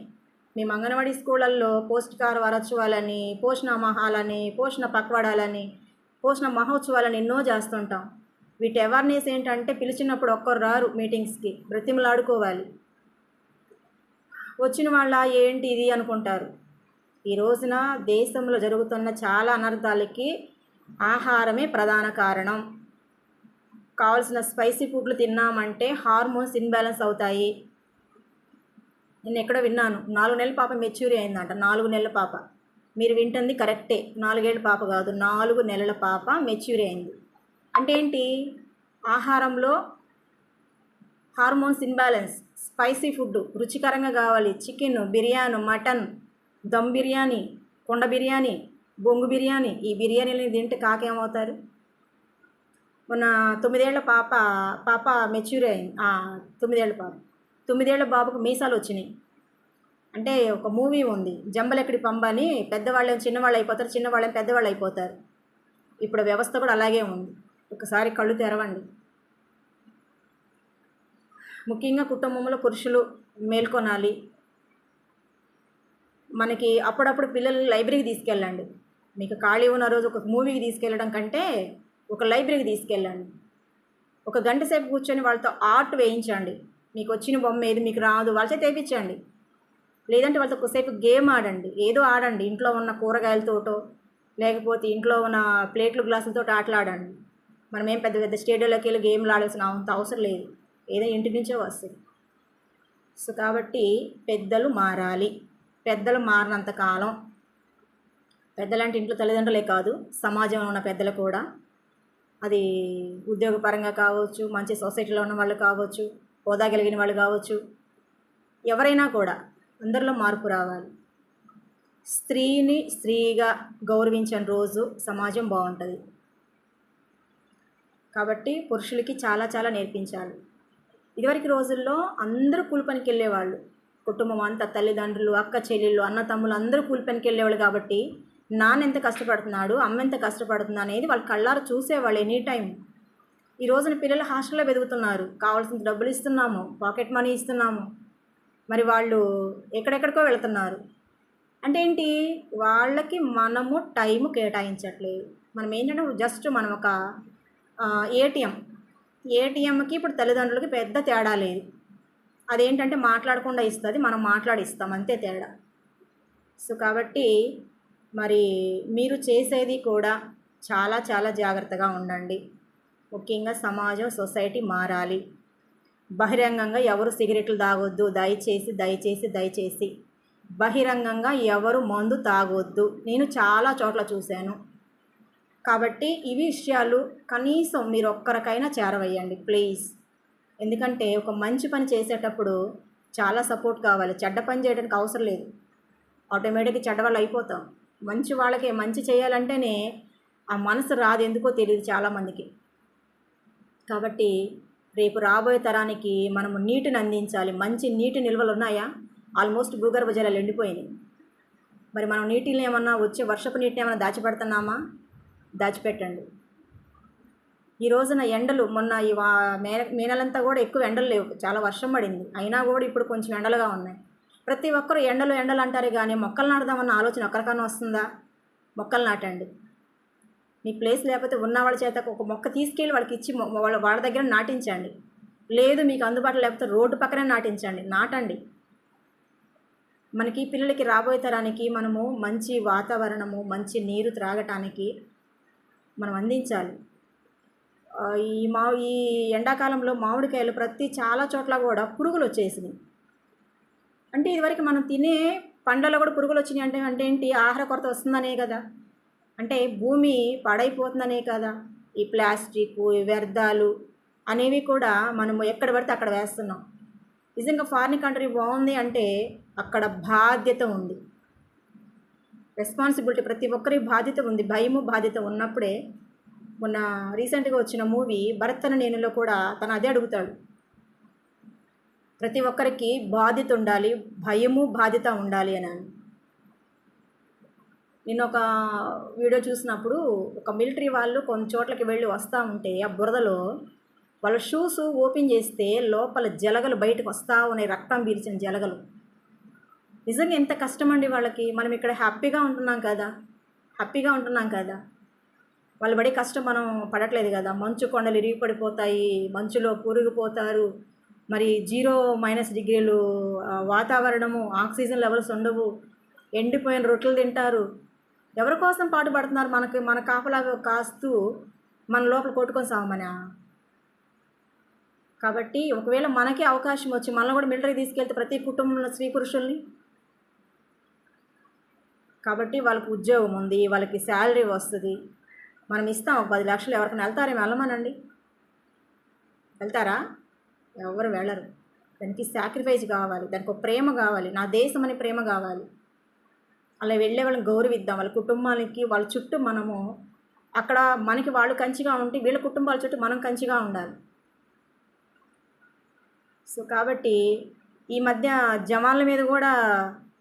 మేము అంగన్వాడీ స్కూళ్ళల్లో పౌష్టికాహార వారోత్సవాలని, పోషణ మహాలని, పోషణ పక్వాడాలని, పోషణ మహోత్సవాలని ఎన్నో చేస్తుంటాం. వీటి అవేర్నెస్ ఏంటంటే, పిలిచినప్పుడు ఒక్కరు రారు మీటింగ్స్కి, బ్రతిమలాడుకోవాలి. వచ్చిన వాళ్ళ ఏంటి ఇది అనుకుంటారు. ఈ రోజున దేశంలో జరుగుతున్న చాలా అనర్థాలకి ఆహారమే ప్రధాన కారణం. కావాల్సిన స్పైసీ ఫుడ్లు తిన్నామంటే హార్మోన్స్ ఇన్బ్యాలెన్స్ అవుతాయి. నేను ఎక్కడో విన్నాను, 4 నెలల పాప మెచ్యూర్ అయిందంట. 4 నెలల పాప. మీరు వింటుంది కరెక్టే, 4 ఏళ్ళ పాప కాదు, 4 నెలల పాప మెచ్యూర్ అయింది. అంటే ఏంటి? ఆహారంలో హార్మోన్స్ ఇన్బ్యాలెన్స్. స్పైసీ ఫుడ్ రుచికరంగా కావాలి. చికెన్, బిర్యానీ, మటన్, దమ్ బిర్యానీ, కొండ బిర్యానీ, బొంగు బిర్యానీ. ఈ బిర్యానీలని తింటే కాకేమవుతారు? మొన్న 9 ఏళ్ల పాప మెచ్యూర్ అయింది. 9 ఏళ్ల పాప. 9 ఏళ్ల బాబుకు మీసాలు వచ్చినాయి. అంటే ఒక మూవీ ఉంది, జంబలెక్కడి పంబ అని. పెద్దవాళ్ళేం చిన్నవాళ్ళు అయిపోతారు, చిన్నవాళ్ళేం పెద్దవాళ్ళు అయిపోతారు. ఇప్పుడు వ్యవస్థ కూడా అలాగే ఉంది. ఒకసారి కళ్ళు తెరవండి. ముఖ్యంగా కుటుంబంలో పురుషులు మేల్కొనాలి. మనకి అప్పుడప్పుడు పిల్లలు లైబ్రరీకి తీసుకెళ్ళండి. మీకు ఖాళీ ఉన్న రోజు ఒక మూవీకి తీసుకెళ్ళడం కంటే ఒక లైబ్రరీకి తీసుకెళ్ళండి. 1 గంట సేపు కూర్చొని వాళ్ళతో ఆర్ట్ వేయించండి. మీకు వచ్చిన బొమ్మ ఏది మీకు రాదు, వాళ్ళ చేత వేయించండి. లేదంటే వాళ్ళతో కొద్దిసేపు గేమ్ ఆడండి, ఏదో ఆడండి. ఇంట్లో ఉన్న కూరగాయలతోటో, లేకపోతే ఇంట్లో ఉన్న ప్లేట్లు గ్లాసులతో ఆటలాడండి. మనం ఏం పెద్ద పెద్ద స్టేడియంలోకి వెళ్ళి గేమ్లు ఆడాల్సిన అంత అవసరం లేదు, ఏదో ఇంటి నుంచే వస్తుంది. సో కాబట్టి పెద్దలు మారాలి. పెద్దలు మారినంత కాలం, పెద్దలంటే ఇంట్లో తల్లిదండ్రులే కాదు, సమాజంలో ఉన్న పెద్దలు కూడా, అది ఉద్యోగపరంగా కావచ్చు, మంచి సొసైటీలో ఉన్న వాళ్ళు కావచ్చు, హోదా కలిగిన వాళ్ళు కావచ్చు, ఎవరైనా కూడా అందరిలో మార్పు రావాలి. స్త్రీని స్త్రీగా గౌరవించని రోజు సమాజం బాగుంటుంది. కాబట్టి పురుషులకి చాలా చాలా నేర్పించాలి. ఇదివరకు రోజుల్లో అందరూ కూలి పనికి వెళ్ళేవాళ్ళు. కుటుంబం అంతా, తల్లిదండ్రులు, అక్క చెల్లెళ్ళు, అన్న తమ్ముళ్ళు అందరూ కూలి పనికి వెళ్ళేవాళ్ళు. కాబట్టి నాన్న ఎంత కష్టపడుతున్నాడు, అమ్మ ఎంత కష్టపడుతుంది అనేది వాళ్ళు కళ్ళారు చూసేవాళ్ళు ఎనీ టైం. ఈ రోజున పిల్లలు హాస్టల్లో వెతుకుతున్నారు. కావాల్సిన డబ్బులు ఇస్తున్నాము, పాకెట్ మనీ ఇస్తున్నాము, మరి వాళ్ళు ఎక్కడెక్కడికో వెళుతున్నారు. అంటే ఏంటి? వాళ్ళకి మనము టైం కేటాయించట్లేదు. మనం ఏంటంటే జస్ట్ మనం ఒక ఏటీఎంకి ఇప్పుడు తల్లిదండ్రులకి పెద్ద తేడా లేదు. అదేంటంటే మాట్లాడకుండా ఇస్తుంది, మనం మాట్లాడిస్తాం, అంతే తేడా. సో కాబట్టి మరి మీరు చేసేది కూడా చాలా చాలా జాగ్రత్తగా ఉండండి. ముఖ్యంగా సమాజం, సొసైటీ మారాలి. బహిరంగంగా ఎవరు సిగరెట్లు తాగొద్దు, దయచేసి దయచేసి దయచేసి. బహిరంగంగా ఎవరు మందు తాగొద్దు. నేను చాలా చోట్ల చూశాను. కాబట్టి ఈ విషయాలు కనీసం మీరు ఒక్కరికైనా చేరవేయండి ప్లీజ్. ఎందుకంటే ఒక మంచి పని చేసేటప్పుడు చాలా సపోర్ట్ కావాలి. చెడ్డ పని చేయడానికి అవసరం లేదు. ఆటోమేటిక్గా చెడ్డవాళ్ళు అయిపోతాం. మంచి వాళ్ళకే మంచి చేయాలంటేనే ఆ మనసు రాదు, ఎందుకో తెలియదు చాలామందికి. కాబట్టి రేపు రాబోయే తరానికి మనము నీటిని అందించాలి. మంచి నీటి నిల్వలు ఉన్నాయా? ఆల్మోస్ట్ భూగర్భ జలాలు ఎండిపోయినాయి. మరి మనం నీటిని ఏమన్నా వచ్చే వర్షపు నీటిని ఏమన్నా దాచిపెడుతున్నామా? దాచిపెట్టండి. ఈ రోజున ఎండలు మొన్న ఈ మే నెలంతా కూడా ఎక్కువ ఎండలు లేవు, చాలా వర్షం పడింది. అయినా కూడా ఇప్పుడు కొంచెం ఎండలుగా ఉన్నాయి. ప్రతి ఒక్కరు ఎండలు ఎండలు అంటారు కానీ మొక్కలు నాటుదామన్న ఆలోచన ఒక్కరికన్నా వస్తుందా? మొక్కలు నాటండి. మీ ప్లేస్ లేకపోతే ఉన్న వాళ్ళ చేత ఒక మొక్క తీసుకెళ్ళి వాళ్ళకి ఇచ్చి వాళ్ళ దగ్గర నాటించండి. లేదు మీకు అందుబాటులో లేకపోతే రోడ్డు పక్కనే నాటించండి. నాటండి. మనకి పిల్లలకి రాబోయే తరానికి మనము మంచి వాతావరణము, మంచి నీరు త్రాగటానికి మనం అందించాలి. ఈ ఎండాకాలంలో మామిడికాయలు చాలా చోట్ల కూడా పురుగులు వచ్చేసినాయి. అంటే ఇదివరకు మనం తినే పండ్లలో కూడా పురుగులు వచ్చినాయి అంటే ఏంటి? ఆహార కొరత వస్తుందనే కదా. అంటే భూమి పాడైపోతుందనే కదా. ఈ ప్లాస్టిక్, ఈ వ్యర్థాలు అనేవి కూడా మనము ఎక్కడ పడితే అక్కడ వేస్తున్నాం. నిజంగా ఫారిన్ కంట్రీ బాగుంది అంటే అక్కడ బాధ్యత ఉంది, రెస్పాన్సిబిలిటీ, ప్రతి ఒక్కరి బాధ్యత ఉంది. భయము బాధ్యత ఉన్నప్పుడే. మొన్న రీసెంట్గా వచ్చిన మూవీ భరత్ అనే నేనులో కూడా తను అదే అడుగుతాడు. ప్రతి ఒక్కరికి బాధ్యత ఉండాలి, భయము బాధ్యత ఉండాలి అని. నేను ఒక వీడియో చూసినప్పుడు ఒక మిలిటరీ వాళ్ళు కొన్ని చోట్లకి వెళ్ళి వస్తూ ఉంటే ఆ బురదలో వాళ్ళ షూస్ ఓపెన్ చేస్తే లోపల జలగలు బయటకు వస్తూ ఉన్నాయి, రక్తం పీల్చిన జలగలు. నిజంగా ఎంత కష్టం అండి వాళ్ళకి. మనం ఇక్కడ హ్యాపీగా ఉంటున్నాం కదా. వాళ్ళు పడే కష్టం మనం పడట్లేదు కదా. మంచు కొండలు ఇరిగి పడిపోతాయి, మంచులో కూరుకుపోతారు. మరి 0-డిగ్రీలు వాతావరణము, ఆక్సిజన్ లెవెల్స్ ఉండవు, ఎండిపోయిన రొట్టెలు తింటారు. ఎవరి కోసం పాటుపడుతున్నారు? మన కాపలా కాస్తూ మన లోపల కొట్టుకొని సామనా? కాబట్టి ఒకవేళ మనకే అవకాశం వచ్చి మనల్ని కూడా మిలిటరీ తీసుకెళ్తే ప్రతి కుటుంబంలో స్త్రీ పురుషుల్ని, కాబట్టి వాళ్ళకి ఉద్యోగం ఉంది, వాళ్ళకి శాలరీ వస్తుంది, మనం ఇస్తాం. ఒక 10 లక్షలు ఎవరికైనా వెళ్తారేమో? వెళ్ళమనండి. వెళ్తారా? ఎవరు వెళ్ళరు. దానికి సాక్రిఫైస్ కావాలి, దానికి ఒక ప్రేమ కావాలి, నా దేశం అనే ప్రేమ కావాలి. అలా వెళ్ళే వాళ్ళని గౌరవిద్దాం. వాళ్ళ కుటుంబాలకి వాళ్ళ చుట్టూ మనము అక్కడ మనకి వాళ్ళు కంచిగా ఉంటే వీళ్ళ కుటుంబాల చుట్టూ మనం కంచిగా ఉండాలి. సో కాబట్టి ఈ మధ్య జవాన్ల మీద కూడా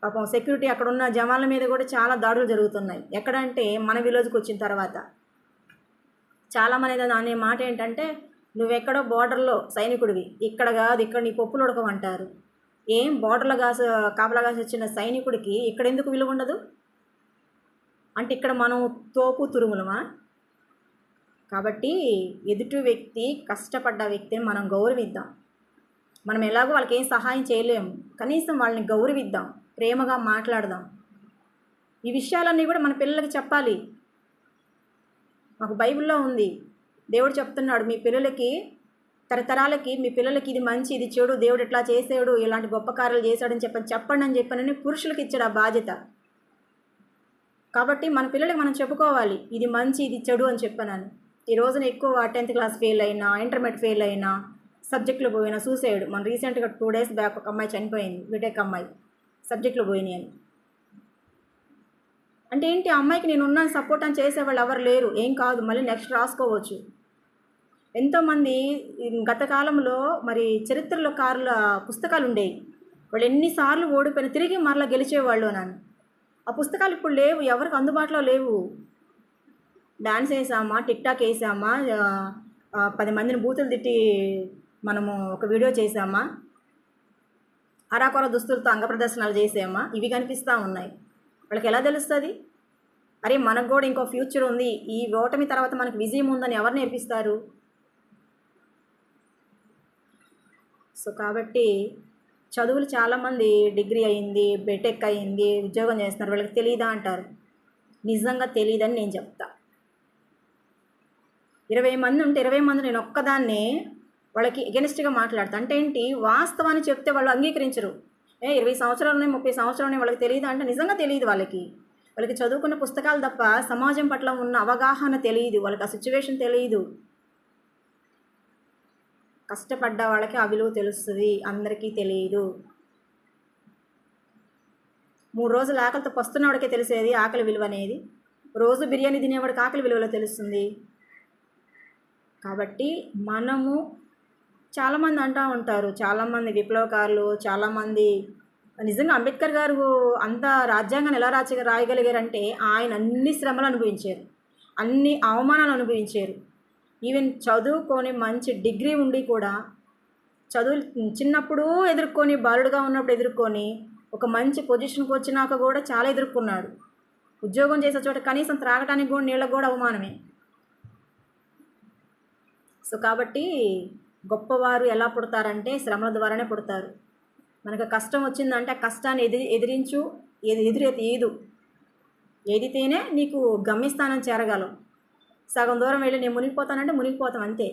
పాపం సెక్యూరిటీ అక్కడ ఉన్న జవాన్ల మీద కూడా చాలా దాడులు జరుగుతున్నాయి. ఎక్కడంటే మన విలేజ్కి వచ్చిన తర్వాత చాలామంది అనే మాట ఏంటంటే, నువ్వెక్కడో బోర్డర్లో సైనికుడివి, ఇక్కడ కాదు, ఇక్కడ నీ పప్పులు ఉడకమంటారు. ఏం బోర్డర్లో కాపలా కాసి వచ్చిన సైనికుడికి ఇక్కడ ఎందుకు విలువ ఉండదు? అంటే ఇక్కడ మనం తోపు తురుములమా? కాబట్టి ఎదుటి వ్యక్తి, కష్టపడ్డ వ్యక్తిని మనం గౌరవిద్దాం. మనం ఎలాగో వాళ్ళకి ఏం సహాయం చేయలేము, కనీసం వాళ్ళని గౌరవిద్దాం, ప్రేమగా మాట్లాడదాం. ఈ విషయాలన్నీ కూడా మన పిల్లలకి చెప్పాలి. మాకు బైబిల్లో ఉంది, దేవుడు చెప్తున్నాడు, మీ పిల్లలకి తరతరాలకి మీ పిల్లలకి ఇది మంచి ఇది చెడు, దేవుడు ఎట్లా చేసాడు, ఇలాంటి గొప్ప కార్యాలు చేశాడని చెప్పండి అని చెప్పానని పురుషులకు ఇచ్చాడు ఆ బాధ్యత. కాబట్టి మన పిల్లలకి మనం చెప్పుకోవాలి, ఇది మంచి ఇది చెడు అని చెప్పానని. ఈ రోజున ఎక్కువ 10th క్లాస్ ఫెయిల్ అయినా, ఇంటర్మీడియట్ ఫెయిల్ అయినా, సబ్జెక్టులు పోయినా, సూసైడ్. మన రీసెంట్గా 2 days బ్యాక్ ఒక అమ్మాయి చనిపోయింది, బీటెక్ అమ్మాయి, సబ్జెక్టులు పోయినాయి అని. అంటే ఏంటి? ఆ అమ్మాయికి నేను ఉన్నాను సపోర్ట్ అని చేసేవాళ్ళు ఎవరు లేరు. ఏం కాదు, మళ్ళీ నెక్స్ట్ రాసుకోవచ్చు. ఎంతోమంది గత కాలంలో మరి చరిత్రలో పుస్తకాలు ఉండేవి. వాళ్ళు ఎన్నిసార్లు ఓడిపోయినా తిరిగి మరలా గెలిచేవాళ్ళు నన్ను. ఆ పుస్తకాలు ఇప్పుడు లేవు, ఎవరికి అందుబాటులో లేవు. డాన్స్ వేసామా, టిక్టాక్ వేసామా, 10 మందిని బూతులు తిట్టి మనము ఒక వీడియో చేసామా, అరాకొర దుస్తులతో అంగ ప్రదర్శనలు చేసామా, ఇవి కనిపిస్తూ ఉన్నాయి. వాళ్ళకి ఎలా తెలుస్తుంది? అరే మనకు కూడా ఇంకో ఫ్యూచర్ ఉంది, ఈ ఓటమి తర్వాత మనకు విజయం ఉందని ఎవరు నేర్పిస్తారు? సో కాబట్టి చదువులు చాలామంది డిగ్రీ అయింది, బీటెక్ అయింది, ఉద్యోగం చేస్తున్నారు, వాళ్ళకి తెలియదా అంటారు. నిజంగా తెలియదని నేను చెప్తా. 20 మంది ఉంటే 20 మంది నేను ఒక్కదాన్నే వాళ్ళకి ఎగెనిస్ట్గా మాట్లాడతా. అంటే ఏంటి? వాస్తవాన్ని చెప్తే వాళ్ళు అంగీకరించరు. 20 సంవత్సరాలు ఉన్నాయి, 30 సంవత్సరాలు ఉన్నాయి, వాళ్ళకి తెలియదు అంటే నిజంగా తెలియదు. వాళ్ళకి చదువుకున్న పుస్తకాలు తప్ప సమాజం పట్ల ఉన్న అవగాహన తెలియదు, వాళ్ళకి ఆ సిచ్యువేషన్ తెలియదు. కష్టపడ్డ వాళ్ళకి ఆ విలువ తెలుస్తుంది, అందరికీ తెలియదు. 3 రోజులు ఆకలితో పస్తున్నవాడికే తెలిసేది ఆకలి విలువ అనేది. రోజు బిర్యానీ తినేవాడికి ఆకలి విలువలో తెలుస్తుంది. కాబట్టి మనము చాలామంది అంటూ ఉంటారు, చాలామంది విప్లవకారులు, చాలామంది నిజంగా అంబేద్కర్ గారు అంత రాజ్యాంగాన్ని ఎలా రాయగలిగారంటే ఆయన అన్ని శ్రమలు అనుభవించారు, అన్ని అవమానాలు అనుభవించారు. ఈవెన్ చదువుకొని మంచి డిగ్రీ ఉండి కూడా చిన్నప్పుడు ఎదుర్కొని, బాలుడుగా ఉన్నప్పుడు ఎదుర్కొని ఒక మంచి పొజిషన్కి వచ్చినాక కూడా చాలా ఎదుర్కొన్నాడు. ఉద్యోగం చేసే చోట కనీసం త్రాగడానికి కూడా నీళ్ళకు కూడా అవమానమే. సో కాబట్టి గొప్పవారు ఎలా పుడతారంటే శ్రమల ద్వారానే పుడతారు. మనకు కష్టం వచ్చిందంటే ఆ కష్టాన్ని ఎదిరించు, ఎదురేదు ఏదితేనే నీకు గమ్యస్థానం చేరగలవు. సగం దూరం వెళ్ళి నేను మునిగిపోతానంటే మునిగిపోతాం అంతే.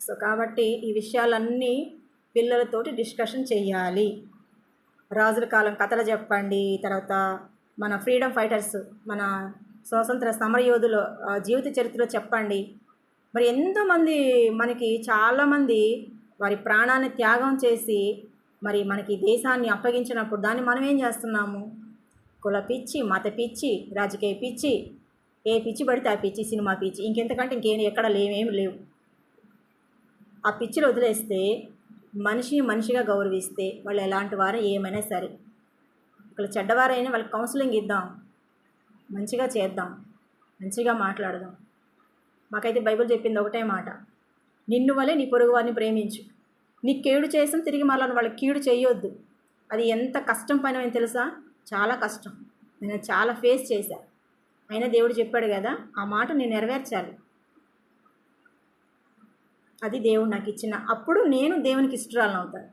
సో కాబట్టి ఈ విషయాలన్నీ పిల్లలతోటి డిస్కషన్ చేయాలి. రాజుల కాలం కథలు చెప్పండి, తర్వాత మన ఫ్రీడమ్ ఫైటర్స్, మన స్వాతంత్ర సమరయోధుల జీవిత చరిత్రలో చెప్పండి. మరి ఎంతోమంది మనకి చాలామంది వారి ప్రాణాన్ని త్యాగం చేసి మరి మనకి దేశాన్ని అప్పగించినప్పుడు దాన్ని మనం ఏం చేస్తున్నాము? కుల పిచ్చి, మత పిచ్చి, రాజకీయ పిచ్చి, ఏ పిచ్చి పడితే ఆ పిచ్చి, సినిమా పిచ్చి, ఇంకెంతకంటే ఎక్కడ ఏమి లేవు. ఆ పిచ్చిలు వదిలేస్తే మనిషిని మనిషిగా గౌరవిస్తే వాళ్ళు ఎలాంటి వారు ఏమైనా సరే, వాళ్ళు చెడ్డవారైనా వాళ్ళకి కౌన్సిలింగ్ ఇద్దాం, మంచిగా చేద్దాం, మంచిగా మాట్లాడదాం. మాకైతే బైబిల్ చెప్పింది ఒకటే మాట, నిన్ను వలె నీ పొరుగు వారిని ప్రేమించు. నీ కీడు చేసాం తిరిగి మళ్ళీ వాళ్ళకి కీడు చేయొద్దు. అది ఎంత కష్టం పని అని తెలుసా? చాలా కష్టం. నేను చాలా ఫేస్ చేశా. అయినా దేవుడు చెప్పాడు కదా, ఆ మాట నేను నెరవేర్చాలి. అది దేవుడు నాకు ఇచ్చిన, అప్పుడు నేను దేవునికి ఇష్టరాలను అవుతాను.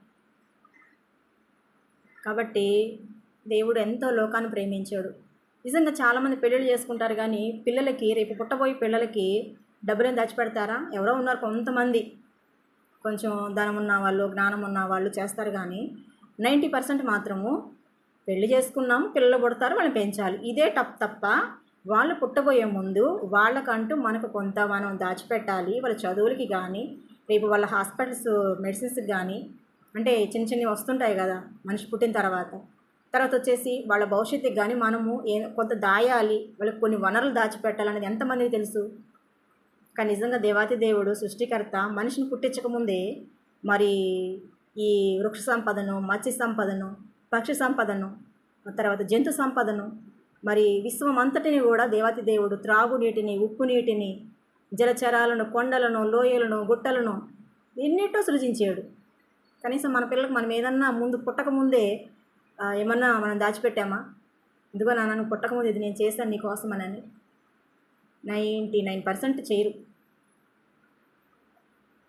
కాబట్టి దేవుడు ఎంతో లోకాన్ని ప్రేమించాడు. నిజంగా చాలామంది పెళ్ళిళ్ళు చేసుకుంటారు, కానీ పిల్లలకి రేపు పుట్టబోయే పిల్లలకి డబ్బులను దాచిపెడతారా? ఎవరో ఉన్నారు కొంతమంది, కొంచెం ధనం ఉన్న వాళ్ళు, జ్ఞానం ఉన్న వాళ్ళు చేస్తారు. కానీ 90% మాత్రము పెళ్లి చేసుకున్నాము, పిల్లలు పుడతారు, వాళ్ళని పెంచాలి, ఇదే తప్ప వాళ్ళు పుట్టబోయే ముందు వాళ్ళకంటూ మనకు కొంత మనం దాచిపెట్టాలి. వాళ్ళ చదువులకి కానీ, రేపు వాళ్ళ హాస్పిటల్స్ మెడిసిన్స్కి కానీ, అంటే చిన్న చిన్నవి వస్తుంటాయి కదా మనిషి పుట్టిన తర్వాత వచ్చేసి వాళ్ళ భవిష్యత్తుకి కానీ మనము కొంత దాయాలి, వాళ్ళకి కొన్ని వనరులు దాచిపెట్టాలనేది ఎంతమందికి తెలుసు? కానీ నిజంగా దేవాతి దేవుడు సృష్టికర్త మనిషిని పుట్టించకముందే మరి ఈ వృక్ష సంపదను, మత్స్య సంపదను, పక్షి సంపదను, తర్వాత జంతు సంపదను, మరి విశ్వం అంతటిని కూడా దేవాతి దేవుడు త్రాగునీటిని, ఉప్పు నీటిని, జలచరాలను, కొండలను, లోయలను, గుట్టలను ఎన్నిటో సృజించాడు. కనీసం మన పిల్లలకు మనం ఏదన్నా ముందు పుట్టకముందే ఏమన్నా మనం దాచిపెట్టామా? ఇదిగో నాన్న నువ్వు పుట్టకముందు ఇది నేను చేశాను నీకోసమనని. 99% చేయరు,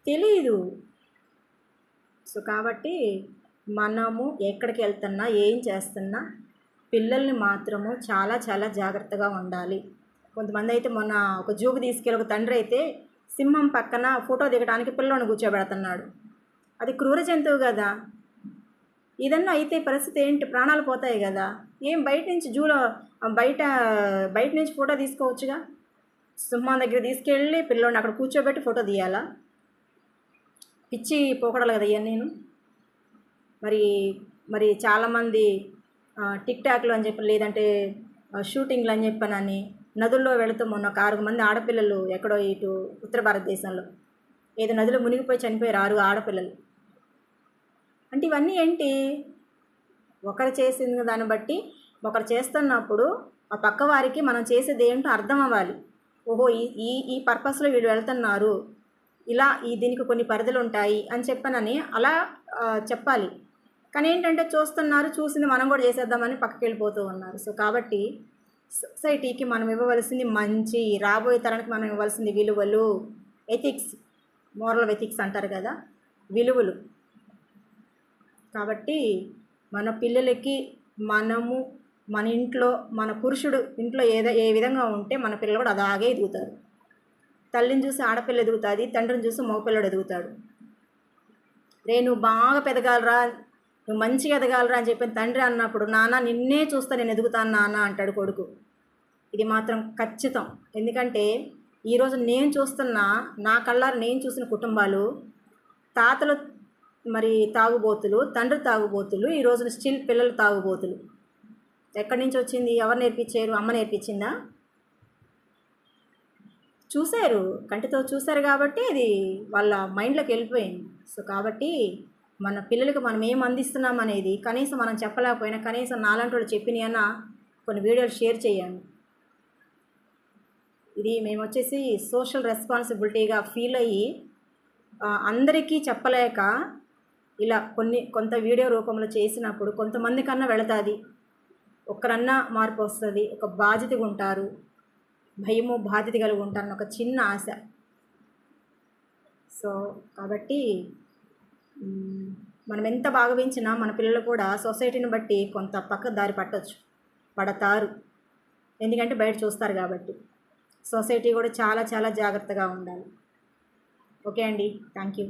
తెలీదు. సో కాబట్టి మనము ఎక్కడికి వెళ్తున్నా, ఏం చేస్తున్నా పిల్లల్ని మాత్రము చాలా చాలా జాగ్రత్తగా ఉండాలి. కొంతమంది అయితే మొన్న ఒక జూకు తీసుకెళ్ళి ఒక తండ్రి అయితే సింహం పక్కన ఫోటో దిగడానికి పిల్లోని కూర్చోబెడుతున్నాడు. అది క్రూర జంతువు కదా. ఏదన్నా అయితే పరిస్థితి ఏంటి? ప్రాణాలు పోతాయి కదా. ఏం బయట నుంచి జూలో బయట నుంచి ఫోటో తీసుకోవచ్చుగా. సింహం దగ్గర తీసుకెళ్ళి పిల్లోని అక్కడ కూర్చోబెట్టి ఫోటో తీయాలా? పిచ్చి పోకడాలి కదా ఇవన్నీ. మరి చాలామంది టిక్టాక్లు అని చెప్పి, లేదంటే షూటింగ్లు అని చెప్పనని నదుల్లో వెళుతూ మొన్న ఒక 6 మంది ఆడపిల్లలు ఎక్కడో ఇటు ఉత్తర భారతదేశంలో ఏదో నదిలో మునిగిపోయి చనిపోయారు 6 ఆడపిల్లలు. అంటే ఇవన్నీ ఏంటి? ఒకరు చేసిన దాన్ని బట్టి ఒకరు చేస్తున్నప్పుడు ఆ పక్క వారికి మనం చేసేది ఏంటో అర్థం అవ్వాలి. ఓహో ఈ పర్పస్లో వీళ్ళు వెళ్తున్నారు, ఇలా దీనికి కొన్ని పరిధులు ఉంటాయి అని చెప్పనని అలా చెప్పాలి. కానీ ఏంటంటే చూస్తున్నారు, చూసింది మనం కూడా చేసేద్దామని పక్కకి వెళ్ళిపోతూ ఉన్నారు. సో కాబట్టి సొసైటీకి మనం ఇవ్వవలసింది మంచి, రాబోయే తరానికి మనం ఇవ్వాల్సింది విలువలు, ఎథిక్స్, మోరల్ ఎథిక్స్ అంటారు కదా, విలువలు. కాబట్టి మన పిల్లలకి మనము మన ఇంట్లో మన పురుషుడు ఇంట్లో ఏ విధంగా ఉంటే మన పిల్లలు కూడా అలాగే ఎదుగుతారు. తల్లిని చూసి ఆడపిల్ల ఎదుగుతుంది, తండ్రిని చూసి మగపిల్లడు ఎదుగుతాడు. నువ్వు బాగా పెదగాలరా, నువ్వు మంచిగా ఎదగాలరా అని చెప్పిన తండ్రి అన్నప్పుడు, నాన్న నిన్నే చూస్తా నేను ఎదుగుతాను నాన్న అంటాడు కొడుకు. ఇది మాత్రం ఖచ్చితం. ఎందుకంటే ఈరోజు నేను చూస్తున్న, నా కళ్ళారు నేను చూసిన కుటుంబాలు, తాతలు మరి తాగుబోతులు, తండ్రి తాగుబోతులు, ఈ రోజున స్టిల్ పిల్లలు తాగుబోతులు. ఎక్కడి నుంచి వచ్చింది? ఎవరు నేర్పించారు? అమ్మ నేర్పించిందా? చూశారు, కంటితో చూశారు కాబట్టి ఇది వాళ్ళ మైండ్లోకి వెళ్ళిపోయింది. సో కాబట్టి మన పిల్లలకు మనం ఏం అందిస్తున్నాం అనేది కనీసం మనం చెప్పలేకపోయినా కనీసం నాలాంటి వాళ్ళు చెప్పినాయన్నా కొన్ని వీడియోలు షేర్ చేయండి. ఇది మేము వచ్చేసి సోషల్ రెస్పాన్సిబిలిటీగా ఫీల్ అయ్యి అందరికీ చెప్పలేక ఇలా కొంత వీడియో రూపంలో చేసినప్పుడు కొంతమంది కన్నా వెళతాది, ఒక్కరన్నా మార్పు వస్తుంది, ఒక బాధ్యతగా ఉంటారు, భయము బాధ్యత కలిగి ఉంటారని ఒక చిన్న ఆశ. సో కాబట్టి మనం ఎంత బాగా పెంచినా మన పిల్లలు కూడా సొసైటీని బట్టి కొంత పక్క దారి పడతారు. ఎందుకంటే బయట చూస్తారు కాబట్టి. సొసైటీ కూడా చాలా చాలా జాగ్రత్తగా ఉండాలి. ఓకే అండి, థ్యాంక్ యూ.